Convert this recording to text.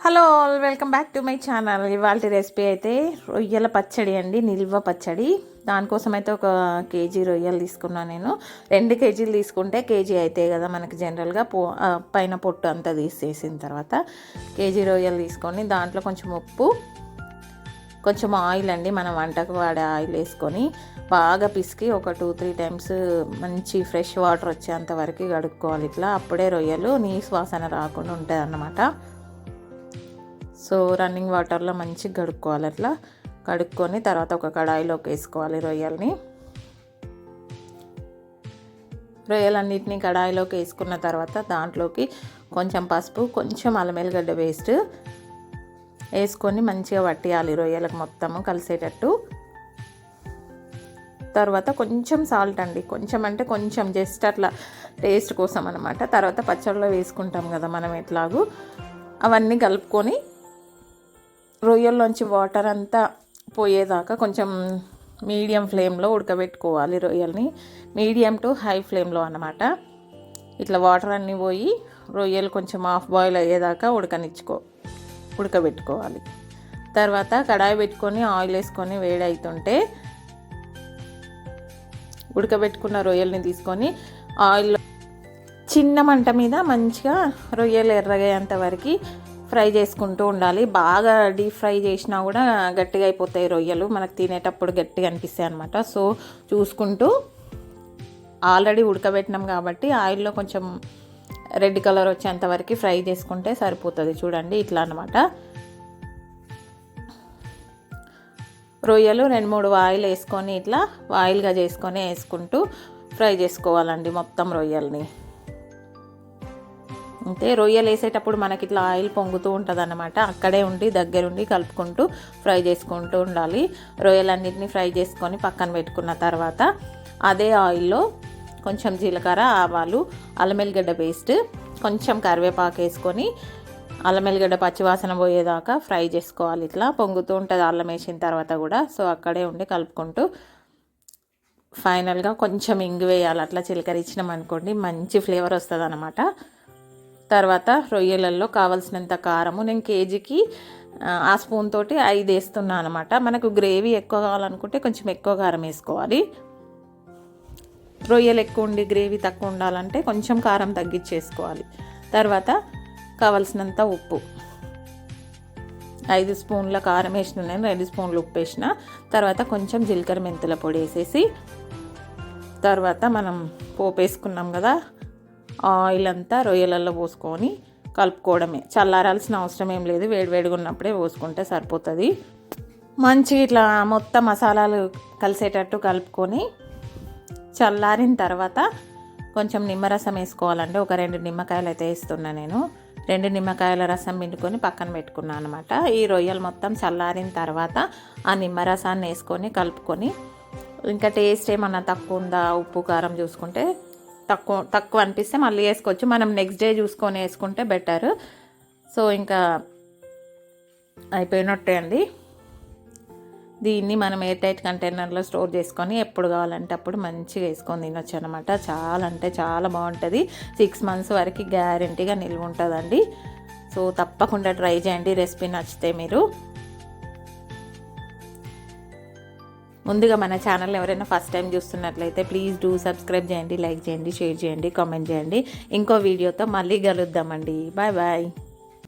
Hello all, welcome back to my channel. ఇవాళ recipe అయితే రొయ్యల పచ్చడి అండి, నిల్వ పచ్చడి. దానికోసం అయితే ఒక కేజీ రొయ్యలు తీసుకున్నాను నేను. 2 కేజీలు తీసుకుంటే కేజీ అవుతాయి కదా మనకి జనరల్గా. పైన పొట్టు అంతా తీసేసిన తర్వాత కేజీ రొయ్యలు తీసుకొని దాంట్లో కొంచెం ఉప్పు, కొంచెం ఆయిల్ అండి, మనం వంటకు వాడే ఆయిల్ వేసుకొని బాగా పిసికి ఒక 2-3 టైమ్స్ మంచి ఫ్రెష్ వాటర్ వచ్చేంత వరకు కడుక్కోవాలి. ఇట్లా అప్పుడే రొయ్యలు నీసు వాసన రాకుండా ఉంటుంది అన్నమాట. సో రన్నింగ్ వాటర్లో మంచిగా కడుక్కోవాలి. అట్లా కడుక్కొని తర్వాత ఒక కడాయిలోకి వేసుకోవాలి రొయ్యలన్నిటిని కడాయిలోకి వేసుకున్న తర్వాత దాంట్లోకి కొంచెం పసుపు, కొంచెం అల్లం వెల్లిగడ్డ పేస్ట్ వేసుకొని మంచిగా పట్టియాలి రొయ్యలకు మొత్తము కలిసేటట్టు. తర్వాత కొంచెం సాల్ట్ అండి, కొంచెం అంటే కొంచెం జస్ట్ అట్లా టేస్ట్ కోసం అనమాట. తర్వాత పచ్చడిలో వేసుకుంటాం కదా మనం ఎట్లాగూ, అవన్నీ కలుపుకొని రొయ్యల్లోంచి వాటర్ అంతా పోయేదాకా కొంచెం మీడియం ఫ్లేమ్లో ఉడకబెట్టుకోవాలి రొయ్యల్ని. మీడియం టు హై ఫ్లేమ్లో అన్నమాట. ఇట్లా వాటర్ అన్నీ పోయి రొయ్యలు కొంచెం హాఫ్ బాయిల్ అయ్యేదాకా ఉడకబెట్టుకోవాలి. తర్వాత కడాయి పెట్టుకొని ఆయిల్ వేసుకొని వేడి అవుతుంటే ఉడకబెట్టుకున్న రొయ్యల్ని తీసుకొని ఆయిల్లో చిన్న మంట మీద మంచిగా రొయ్యలు ఎర్రగయ్యేంత వరకు ఫ్రై చేసుకుంటూ ఉండాలి. బాగా డీప్ ఫ్రై చేసినా కూడా గట్టిగా అయిపోతాయి రొయ్యలు, మనకు తినేటప్పుడు గట్టిగా అనిపిస్తాయి అనమాట. సో చూసుకుంటూ, ఆల్రెడీ ఉడకబెట్టినాం కాబట్టి ఆయిల్లో కొంచెం రెడ్ కలర్ వచ్చేంత వరకు ఫ్రై చేసుకుంటే సరిపోతుంది. చూడండి ఇట్లా అనమాట. రొయ్యలు 2-3 ఆయిల్ వేసుకొని ఇట్లా ఆయిల్గా చేసుకొని వేసుకుంటూ ఫ్రై చేసుకోవాలండి మొత్తం రొయ్యల్ని. అంటే రొయ్యలు వేసేటప్పుడు మనకి ఇట్లా ఆయిల్ పొంగుతూ ఉంటుంది అన్నమాట. అక్కడే ఉండి దగ్గరుండి కలుపుకుంటూ ఫ్రై చేసుకుంటూ ఉండాలి. రొయ్యలన్నిటిని ఫ్రై చేసుకొని పక్కన పెట్టుకున్న తర్వాత అదే ఆయిల్లో కొంచెం జీలకర్ర, ఆవాలు, అల్లం వెల్లిగడ్డ పేస్ట్, కొంచెం కరివేపాకు వేసుకొని అల్లం వెల్లిగడ్డ పచ్చివాసన పోయేదాకా ఫ్రై చేసుకోవాలి. ఇట్లా పొంగుతూ ఉంటుంది అల్లం వేసిన తర్వాత కూడా. సో అక్కడే ఉండి కలుపుకుంటూ ఫైనల్గా కొంచెం ఇంగు వేయాలి. అట్లా చిలకరించినాం అనుకోండి మంచి ఫ్లేవర్ వస్తుంది అన్నమాట. తర్వాత రొయ్యలలో కావాల్సినంత కారము, నేను కేజీకి ఆ స్పూన్ తోటి 5 వేస్తున్నాను అనమాట. మనకు గ్రేవీ ఎక్కువ కావాలనుకుంటే కొంచెం ఎక్కువ కారం వేసుకోవాలి. రొయ్యలు ఎక్కువ ఉండి గ్రేవీ తక్కువ ఉండాలంటే కొంచెం కారం తగ్గించేసుకోవాలి. తర్వాత కావాల్సినంత ఉప్పు, 5 స్పూన్ల కారం వేసిన నేను 2 స్పూన్లు ఉప్పు వేసిన. తర్వాత కొంచెం జీలకర్ర మెంతుల పొడి వేసేసి తర్వాత మనం పోపు వేసుకున్నాం కదా, ఆయిల్ అంతా రొయ్యలలో పోసుకొని కలుపుకోవడమే. చల్లారాల్సిన అవసరం ఏం లేదు, వేడివేడిగా ఉన్నప్పుడే పోసుకుంటే సరిపోతుంది. మంచిగా ఇట్లా మొత్తం మసాలాలు కలిసేటట్టు కలుపుకొని చల్లారిన తర్వాత కొంచెం నిమ్మరసం వేసుకోవాలండి. ఒక 2 నిమ్మకాయలు అయితే వేస్తున్నా నేను. 2 నిమ్మకాయల రసం పిండుకొని పక్కన పెట్టుకున్నాను అనమాట. ఈ రొయ్యలు మొత్తం చల్లారిన తర్వాత ఆ నిమ్మరసాన్ని వేసుకొని కలుపుకొని, ఇంకా టేస్ట్ ఏమన్నా తక్కువ ఉందా ఉప్పు కారం చూసుకుంటే, తక్కువ అనిపిస్తే మళ్ళీ వేసుకోవచ్చు. మనం నెక్స్ట్ డే చూసుకొని వేసుకుంటే బెటర్. సో ఇంకా అయిపోయినట్టే అండి. దీన్ని మనం ఎయిర్ టైట్ కంటైనర్లో స్టోర్ చేసుకొని ఎప్పుడు కావాలంటే అప్పుడు మంచిగా వేసుకొని తినొచ్చు అనమాట. చాలా అంటే చాలా బాగుంటుంది. 6 మంత్స్ వరకు గ్యారెంటీగా నిల్వ ఉంటుందండి. సో తప్పకుండా ట్రై చేయండి రెసిపీ నచ్చితే మీరు. ముందుగా మన ఛానల్ ఎవరైనా ఫస్ట్ టైం చూస్తున్నట్లయితే ప్లీజ్ డూ సబ్స్క్రైబ్ చేయండి, లైక్ చేయండి, షేర్ చేయండి, కామెంట్ చేయండి. ఇంకో వీడియోతో మళ్ళీ కలుద్దామండి. Bye bye.